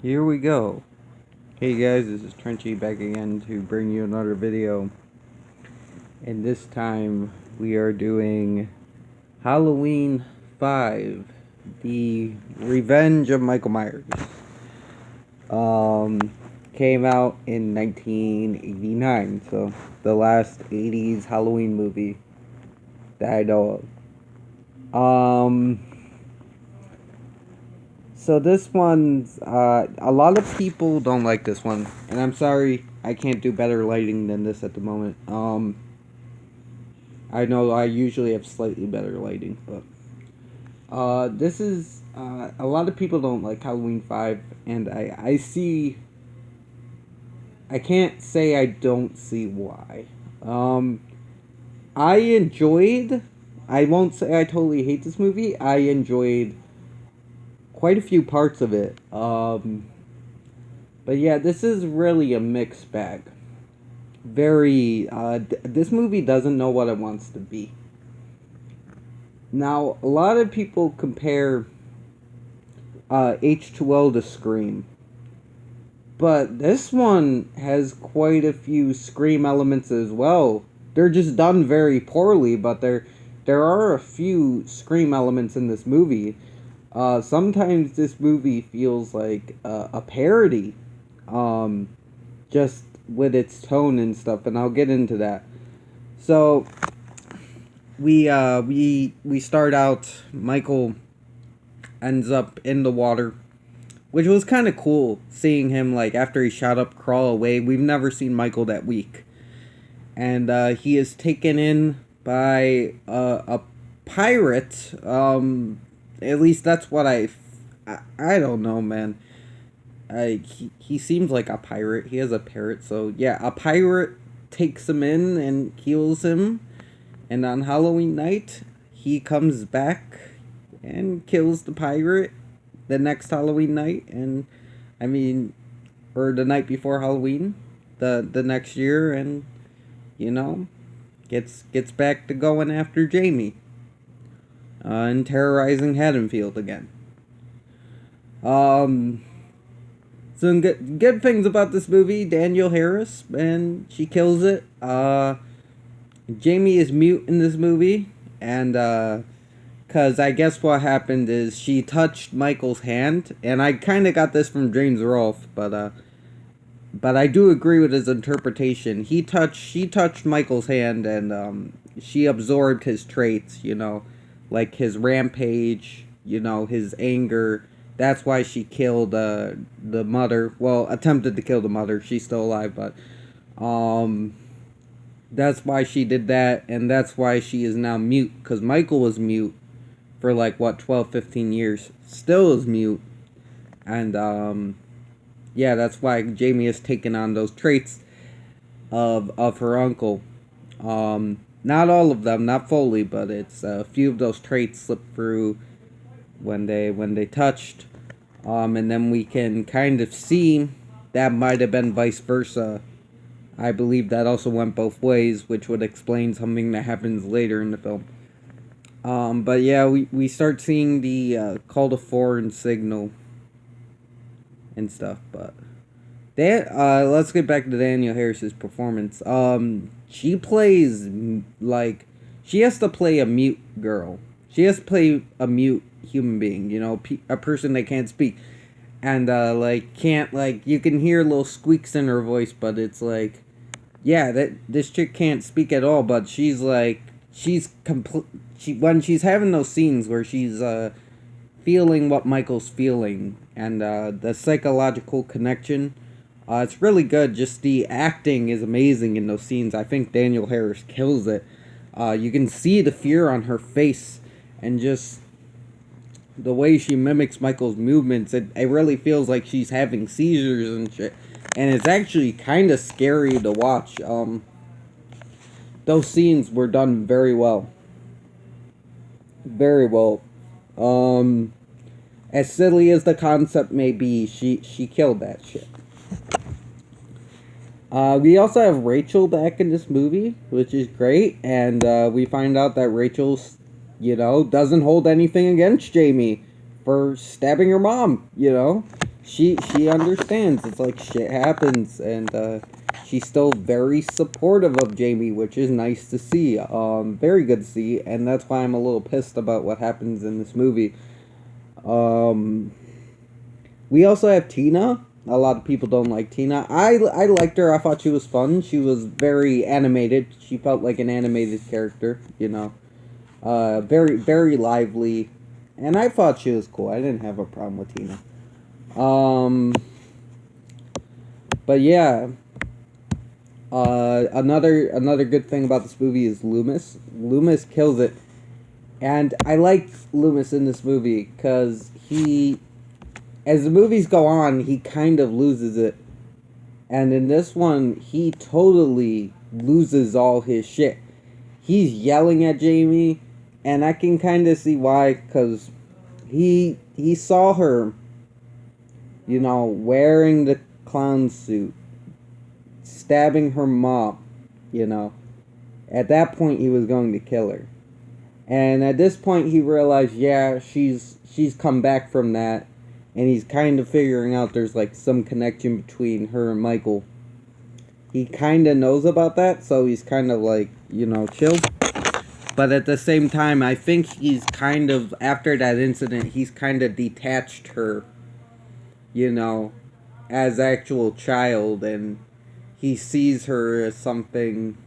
Here we go. Hey guys, this is Trenchy back again to bring you another video. And this time we are doing Halloween 5, The Revenge of Michael Myers. Um, Came out in 1989, so the last 80s Halloween movie that I know of. So this one's, a lot of people don't like this one, and I'm sorry I can't do better lighting than this at the moment. I know I usually have slightly better lighting, but, this is, a lot of people don't like Halloween 5, and I can't say I don't see why. Um, I enjoyed, I won't say I totally hate this movie, I enjoyed quite a few parts of it. But yeah, this is really a mixed bag. This movie doesn't know what it wants to be. Now, a lot of people compare H2O to Scream. But this one has quite a few Scream elements as well. They're just done very poorly, but there are a few Scream elements in this movie. Sometimes this movie feels like a parody, um, just with its tone and stuff, and I'll get into that. So we start out. Michael ends up in the water, which was kind of cool seeing him like after he shot up, crawl away. We've never seen Michael that weak, and he is taken in by a pirate. At least that's what I don't know, man. He seems like a pirate. He has a parrot, so yeah, a pirate takes him in and heals him. And on Halloween night, he comes back and kills the pirate the next Halloween night. And I mean, or the night before Halloween, the next year, and you know, gets back to going after Jamie, and terrorizing Haddonfield again. Um, Some good things about this movie. Danielle Harris, and she kills it. Jamie is mute in this movie, and cause I guess what happened is she touched Michael's hand, and I kind of got this from James Rolfe, but I do agree with his interpretation. She touched Michael's hand, and she absorbed his traits. Like his rampage. His anger. That's why she killed the mother. Well, attempted to kill the mother. She's still alive, but um, that's why she did that, and that's why she is now mute. Because Michael was mute for like, what, 12, 15 years. Still is mute. And, yeah, that's why Jamie has taken on those traits of her uncle. Not all of them, not fully, but it's a few of those traits slipped through when they touched. And then we can kind of see that might have been vice versa. I believe that also went both ways, which would explain something that happens later in the film. But yeah, we start seeing the call to foreign signal and stuff. But let's get back to Danielle Harris's performance. She plays like she has to play a mute girl. She has to play a mute human being. A person that can't speak, and like can't like you can hear little squeaks in her voice, but it's like, yeah, that this chick can't speak at all, but she's like she's complete. When she's having those scenes where she's feeling what Michael's feeling, and the psychological connection, it's really good. Just the acting is amazing in those scenes. I think Danielle Harris kills it. You can see the fear on her face, and just the way she mimics Michael's movements. It really feels like she's having seizures and shit. And it's actually kind of scary to watch. Those scenes were done very well. Very well. Um, as silly as the concept may be, she killed that shit. We also have Rachel back in this movie, which is great, and we find out that Rachel's, doesn't hold anything against Jamie for stabbing her mom. she understands. It's like shit happens, and she's still very supportive of Jamie, which is nice to see. Very good to see, and that's why I'm a little pissed about what happens in this movie. Um, we also have Tina. A lot of people don't like Tina. I liked her. I thought she was fun. She was very animated. She felt like an animated character, you know. Very lively, and I thought she was cool. I didn't have a problem with Tina. Um, but yeah, another good thing about this movie is Loomis. Loomis kills it, and I like Loomis in this movie because as the movies go on, he kind of loses it, and in this one, he totally loses all his shit. He's yelling at Jamie, and I can kind of see why, because he saw her, you know, wearing the clown suit, stabbing her mom, you know. At that point, he was going to kill her. And at this point, he realized, yeah, she's come back from that, and he's kind of figuring out there's like some connection between her and Michael. He kind of knows about that, so he's kind of like, you know, chill. But at the same time, I think he's kind of, after that incident, he's kind of detached her, you know, as actual child, and he sees her as something.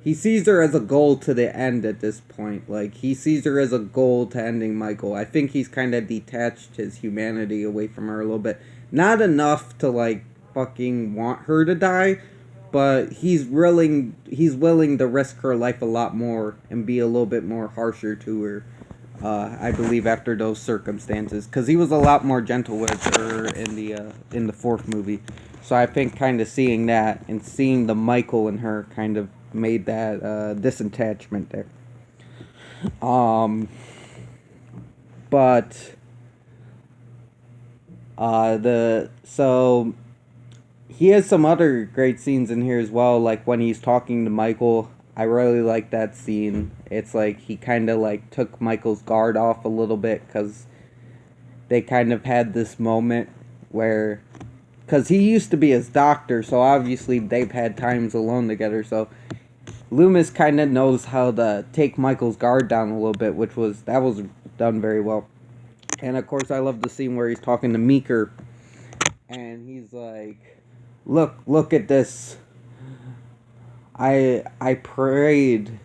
He sees her as a goal to the end at this point. Like, he sees her as a goal to ending Michael. I think he's kind of detached his humanity away from her a little bit. Not enough to, like, fucking want her to die, but he's willing to risk her life a lot more and be a little bit more harsher to her. I believe after those circumstances, because he was a lot more gentle with her in the fourth movie. So I think kind of seeing that and seeing the Michael in her kind of made that disattachment there. Um, but the so he has some other great scenes in here as well, like when he's talking to Michael. I really like that scene. It's like he kind of like took Michael's guard off a little bit because they kind of had this moment where, because he used to be his doctor, so obviously they've had times alone together. So Loomis kind of knows how to take Michael's guard down a little bit, that was done very well. And of course, I love the scene where he's talking to Meeker, and he's like, "Look at this. I prayed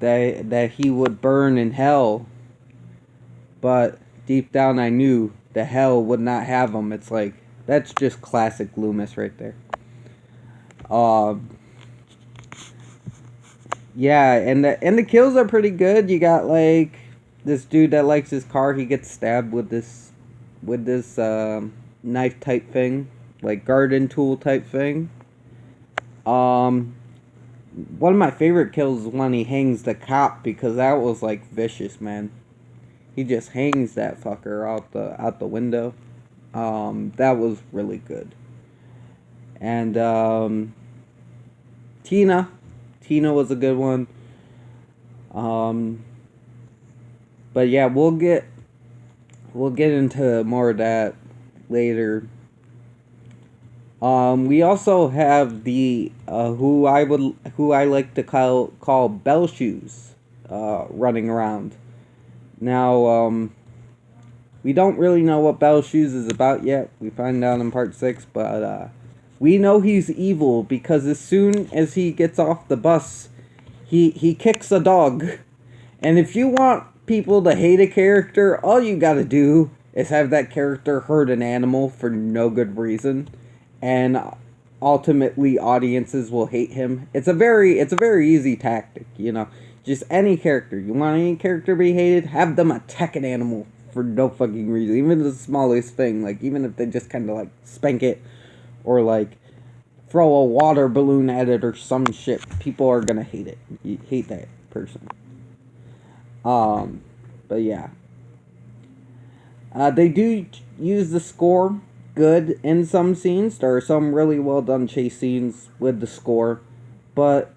that he would burn in hell, but deep down I knew the hell would not have him." It's like, that's just classic Loomis right there. Yeah, and the kills are pretty good. You got like this dude that likes his car. He gets stabbed with this knife type thing, like garden tool type thing. Um, One of my favorite kills is when he hangs the cop, because that was like vicious, man. He just hangs that fucker out the window. That was really good. And Tina, Tina was a good one. Um, but yeah, we'll get into more of that later. We also have the who I like to call Bell Shoes, running around. Now, we don't really know what Bell Shoes is about yet. We find out in part 6, but we know he's evil because as soon as he gets off the bus, he kicks a dog. And if you want people to hate a character, all you gotta do is have that character hurt an animal for no good reason, and ultimately audiences will hate him. It's a very easy tactic, you know. Just any character. You want any character to be hated, have them attack an animal for no fucking reason. Even the smallest thing, like even if they just kind of like spank it or like throw a water balloon at it or some shit, people are gonna hate it. You hate that person. Um, but yeah, they do use the score good in some scenes. There are some really well done chase scenes with the score, but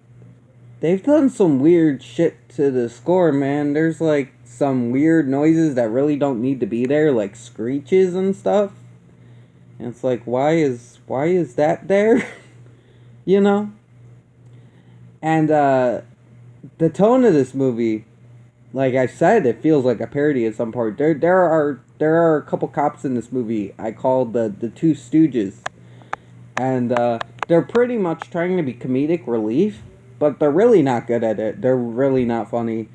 they've done some weird shit to the score, man. There's like some weird noises that really don't need to be there, like screeches and stuff. And it's like, why is that there? you know? And the tone of this movie, like I said, it feels like a parody at some part. There are a couple cops in this movie I call the Two Stooges, and they're pretty much trying to be comedic relief, but they're really not good at it. They're really not funny,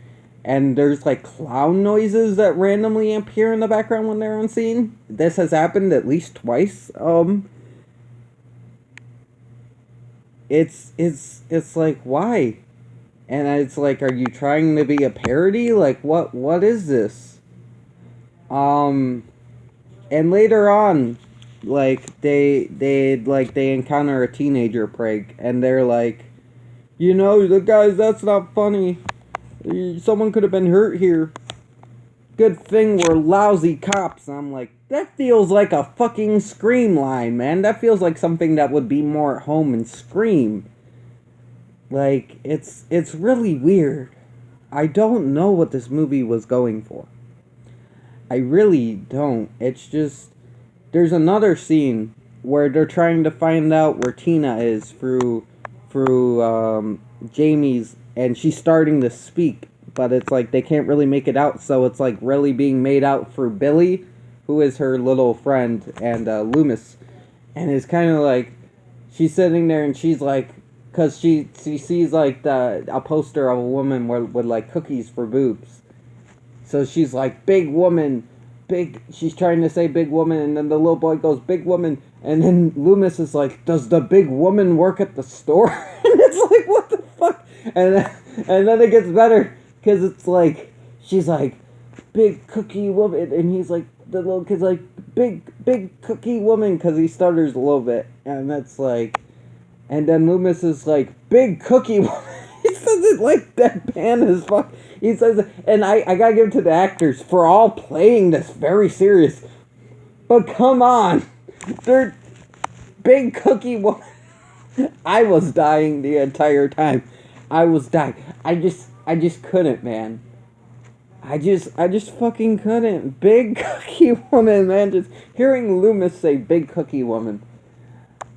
and there's like clown noises that randomly appear in the background when they're on scene. This has happened at least twice. It's like, why? And it's like, are you trying to be a parody? Like, what is this? Um, and later on, like they encounter a teenager prank, and they're like, the guys, that's not funny. Someone could have been hurt here. Good thing we're lousy cops. I'm like, that feels like a fucking Scream line, man. That feels like something that would be more at home in Scream. Like, it's really weird. I don't know what this movie was going for. I really don't. It's just, there's another scene where they're trying to find out where Tina is through Jamie's, and she's starting to speak, but it's like they can't really make it out, so it's like really being made out through Billy, who is her little friend, and Loomis, and it's kind of like she's sitting there and she's like, because she sees like a poster of a woman with like cookies for boobs. So she's like, big woman, big. She's trying to say big woman, and then the little boy goes, big woman. And then Loomis is like, does the big woman work at the store? And it's like, what the fuck? And then it gets better, because it's like, she's like, big cookie woman. And he's like, the little kid's like, big cookie woman, because he stutters a little bit. And that's like, and then Loomis is like, big cookie woman. He says it like deadpan as fuck. He says it, and I gotta give it to the actors for all playing this very serious. But come on, they're big cookie woman. I was dying the entire time. I was dying. I just couldn't, man. I just fucking couldn't. Big cookie woman, man. Just hearing Loomis say big cookie woman.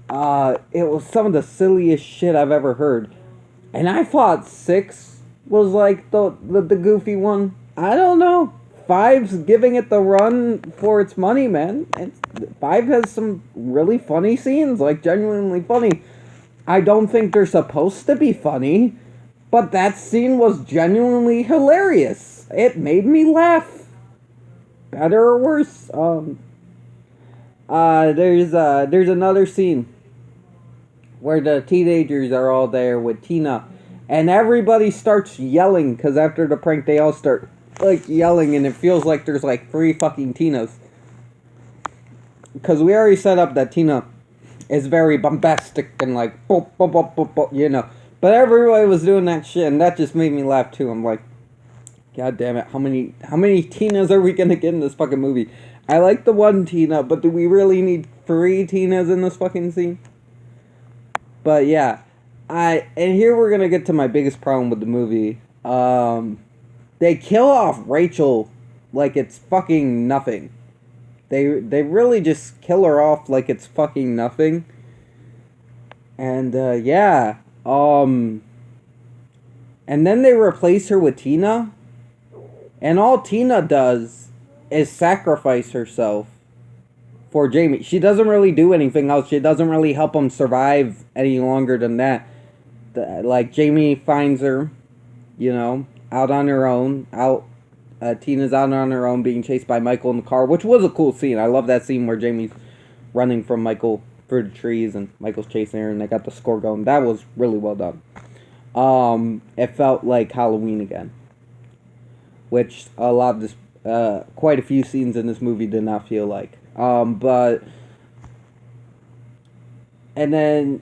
It was some of the silliest shit I've ever heard. And I thought 6 was like the goofy one. I don't know. 5's giving it the run for its money, man. And 5 has some really funny scenes, like genuinely funny. I don't think they're supposed to be funny, but that scene was genuinely hilarious. It made me laugh. Better or worse. There's another scene where the teenagers are all there with Tina, and everybody starts yelling, because after the prank they all start like yelling, and it feels like there's like 3 fucking Tinas, because we already set up that Tina is very bombastic and like boop, boop, boop, boop, boop, but everybody was doing that shit, and that just made me laugh too. I'm like, god damn it, how many Tinas are we gonna get in this fucking movie? I like the one Tina, but do we really need 3 Tinas in this fucking scene? But yeah, and here we're gonna get to my biggest problem with the movie. They kill off Rachel like it's fucking nothing. They really just kill her off like it's fucking nothing. And yeah, and then they replace her with Tina, and all Tina does is sacrifice herself for Jamie. She doesn't really do anything else. She doesn't really help him survive any longer than that. Like, Jamie finds her, out on her own. Tina's out on her own being chased by Michael in the car, which was a cool scene. I love that scene where Jamie's running from Michael through the trees and Michael's chasing her and they got the score going. That was really well done. It felt like Halloween again, which a lot of this, quite a few scenes in this movie did not feel like. But, and then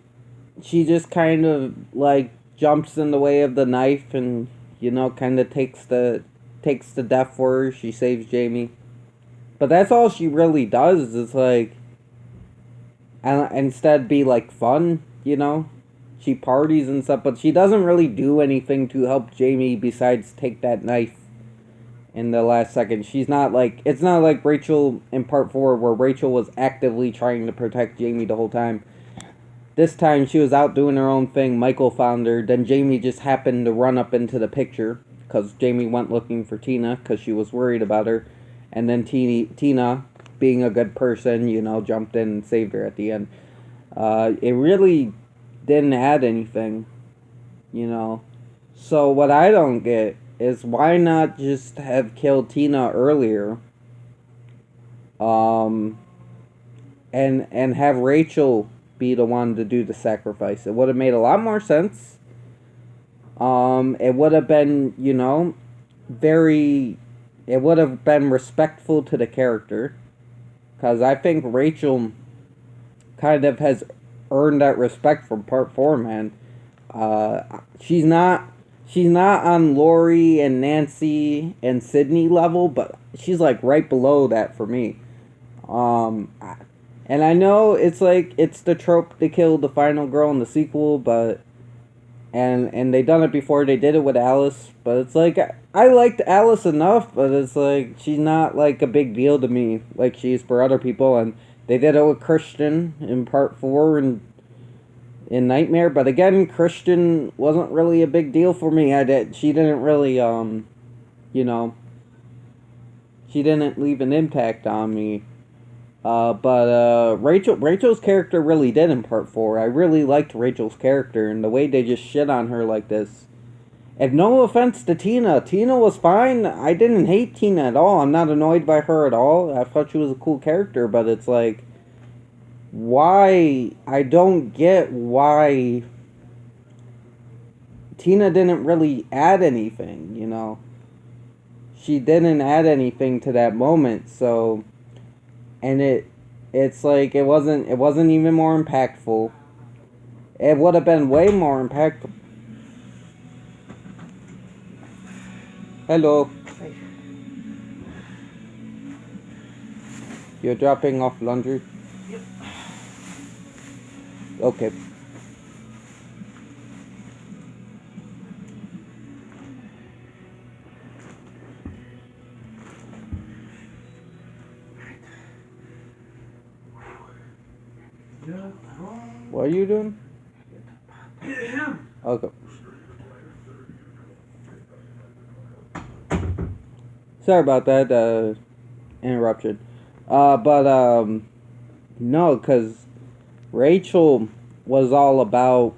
she just kind of like jumps in the way of the knife and, kind of takes the death for her. She saves Jamie. But that's all she really does is like, and instead be like fun, She parties and stuff, but she doesn't really do anything to help Jamie besides take that knife in the last second. She's not like, it's not like Rachel in part 4 where Rachel was actively trying to protect Jamie the whole time. This time she was out doing her own thing. Michael found her. Then Jamie just happened to run up into the picture because Jamie went looking for Tina because she was worried about her. And then Tina, being a good person, jumped in and saved her at the end. It really didn't add anything, you know. So what I don't get is why not just have killed Tina earlier, um, and have Rachel be the one to do the sacrifice. It would have made a lot more sense. It would have been, very. It would have been respectful to the character, because I think Rachel kind of has earned that respect from part 4, man. She's not. She's not on Lori and Nancy and Sydney level, but she's like right below that for me. Um, and I know it's like it's the trope to kill the final girl in the sequel, but and they done it before. They did it with Alice, but it's like I liked Alice enough, but it's like she's not like a big deal to me like she is for other people. And they did it with Christian in part 4 and in Nightmare, but again, Christian wasn't really a big deal for me. She didn't really you know she didn't leave an impact on me. But Rachel's character really did in part 4. I really liked Rachel's character and the way they just shit on her like this. And no offense to Tina. Tina was fine. I didn't hate Tina at all. I'm not annoyed by her at all. I thought she was a cool character, but it's like, why? I don't get why Tina didn't really add anything. She didn't add anything to that moment, so and it's like it wasn't even more impactful. It would have been way more impactful. Hello. You're dropping off laundry? Yep. Okay. What are you doing? Okay. Sorry about that interruption. But no, because Rachel was all about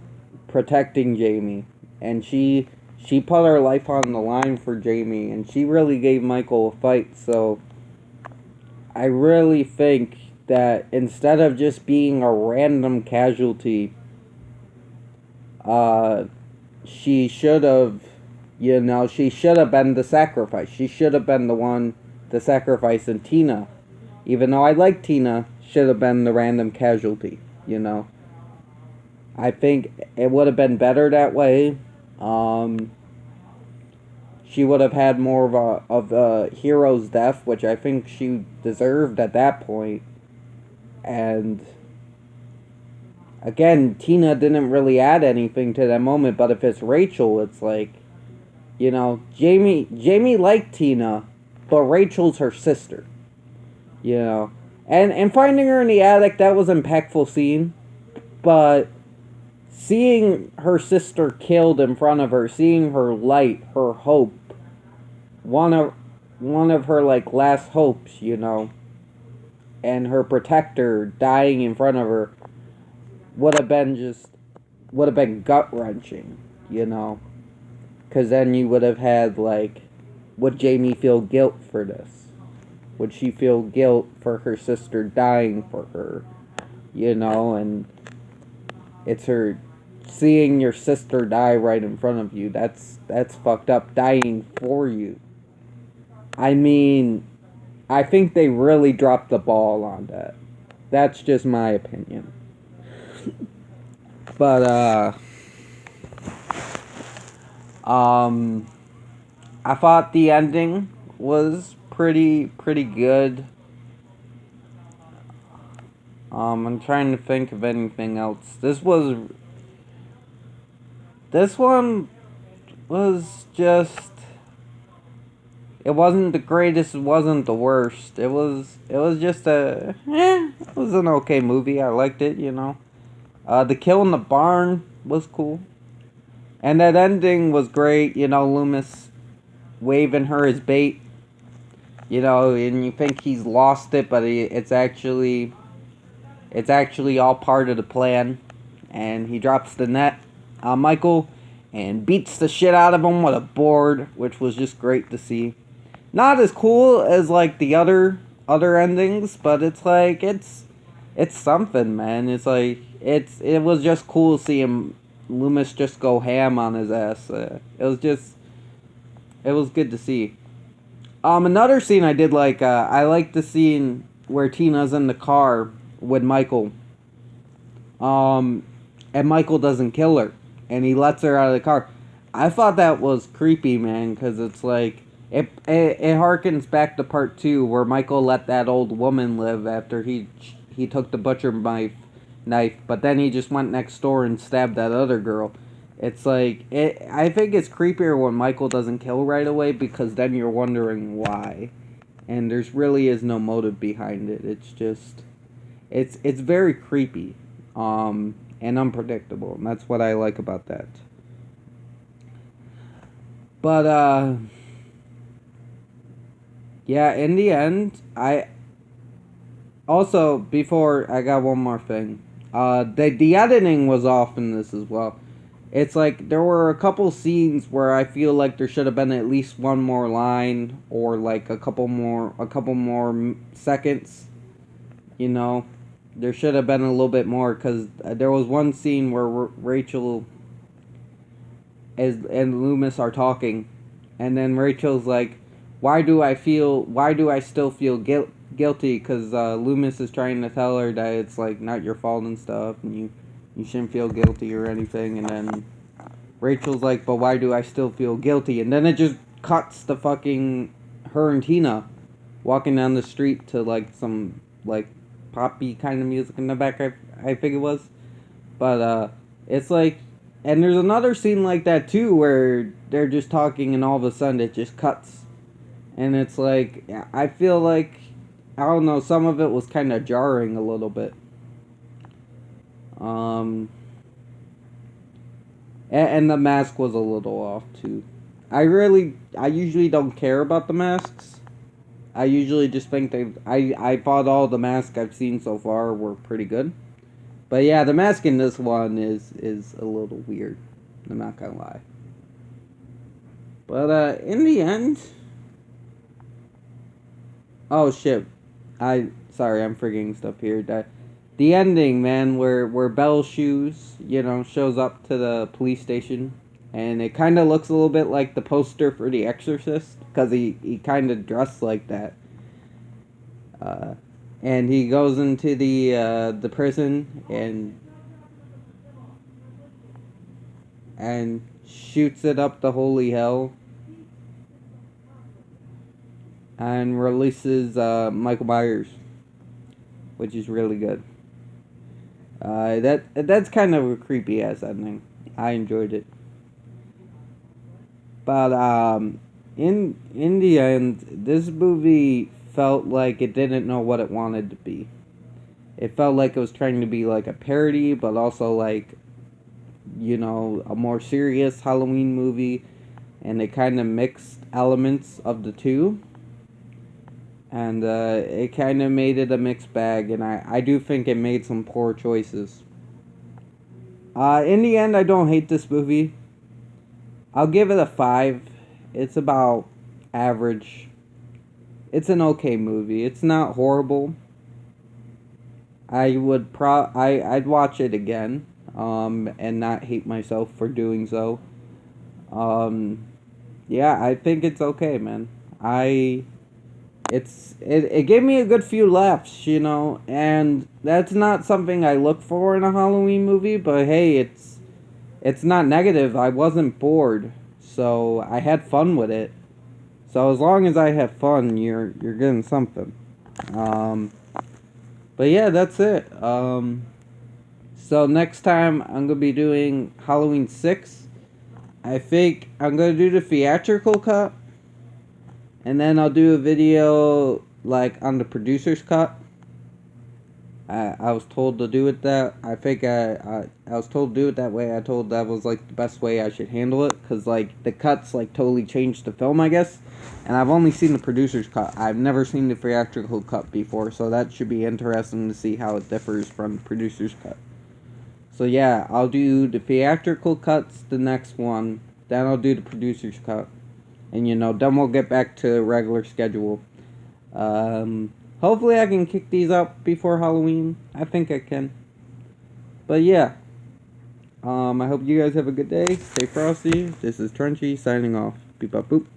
protecting Jamie, and she put her life on the line for Jamie, and she really gave Michael a fight. So I really think that instead of just being a random casualty, uh, she should have, she should have been the sacrifice. She should have been the one to sacrifice, and Tina, even though I like Tina, should have been the random casualty. I think it would have been better that way. Um, she would have had more of a hero's death, which I think she deserved at that point. And again, Tina didn't really add anything to that moment. But if it's Rachel, it's like, Jamie liked Tina, but Rachel's her sister. And finding her in the attic, that was an impactful scene. But seeing her sister killed in front of her, seeing her light, her hope, one of her like last hopes, and her protector dying in front of her would have been gut wrenching. Because then you would have had like, would Jamie feel guilt for this? Would she feel guilt for her sister dying for her? And it's her seeing your sister die right in front of you. That's fucked up. Dying for you. I mean, I think they really dropped the ball on that. That's just my opinion. But I thought the ending was pretty good. I'm trying to think of anything else. This one was just, It wasn't the greatest. It wasn't the worst. It was just it was an okay movie. I liked it. The kill in the barn was cool, and that ending was great. Loomis waving her as bait. And you think he's lost it, but it's actually all part of the plan. And he drops the net on Michael and beats the shit out of him with a board, which was just great to see. Not as cool as like the other endings, but it's something, man. It's like it was just cool to see him Loomis just go ham on his ass. It was good to see. Another scene I did like. I like the scene where Tina's in the car with Michael. Um, and Michael doesn't kill her, and he lets her out of the car. I thought that was creepy, man, because it's like it harkens back to part two where Michael let that old woman live after he took the butcher knife, but then he just went next door and stabbed that other girl. It's like I think it's creepier when Michael doesn't kill right away because then you're wondering why, and there's really is no motive behind it. It's just it's very creepy, and unpredictable, and that's what I like about that. But yeah, in the end, I also before I got one more thing. The editing was off in this as well. It's like there were a couple scenes where I feel like there should have been at least one more line or like a couple more seconds. You know, there should have been a little bit more because there was one scene where Rachel and Loomis are talking, and then Rachel's like, Why do I still feel guilty?" Because Loomis is trying to tell her that it's like not your fault and stuff, and you shouldn't feel guilty or anything. And then Rachel's like, "But why do I still feel guilty?" And then it just cuts to fucking her and Tina walking down the street to like some like poppy kind of music in the back. I think it was. But it's like, and there's another scene like that too where they're just talking and all of a sudden it just cuts, and it's like I feel like I don't know, some of it was kind of jarring a little bit. Um, and the mask was a little off too. I usually don't care about the masks. I usually just think I thought all the masks I've seen so far were pretty good. But yeah, the mask in this one is a little weird. I'm not gonna lie. But in the end, oh shit, sorry, I'm forgetting stuff here. The ending, man, where Belle Shoes, shows up to the police station, and it kind of looks a little bit like the poster for The Exorcist, because he kind of dressed like that. Uh, and he goes into the prison and shoots it up the holy hell and releases Michael Myers, which is really good. That's kind of a creepy ass ending. I enjoyed it, but in the end, this movie felt like it didn't know what it wanted to be. It felt like it was trying to be like a parody, but also like a more serious Halloween movie, and it kind of mixed elements of the two, and it kind of made it a mixed bag, and I do think it made some poor choices. In the end, I don't hate this movie. I'll give it a 5. It's about average. It's an okay movie. It's not horrible. I'd watch it again, and not hate myself for doing so. Um, yeah, I think it's okay, man. It gave me a good few laughs, and that's not something I look for in a Halloween movie, but hey, it's not negative. I wasn't bored, so I had fun with it. So as long as I have fun, you're getting something. Um, but yeah, that's it. So next time I'm gonna be doing Halloween 6. I think I'm gonna do the theatrical cut, And then I'll do a video like on the producer's cut. I was told to do it that. I think I was told to do it that way. I told that was like the best way I should handle it, because like the cuts like totally changed the film, I guess. And I've only seen the producer's cut. I've never seen the theatrical cut before, so that should be interesting to see how it differs from the producer's cut. So yeah, I'll do the theatrical cuts the next one. Then I'll do the producer's cut, and then we'll get back to regular schedule. Hopefully I can kick these up before Halloween. I think I can. But yeah. I hope you guys have a good day. Stay frosty. This is Trenchy signing off. Beep up boop.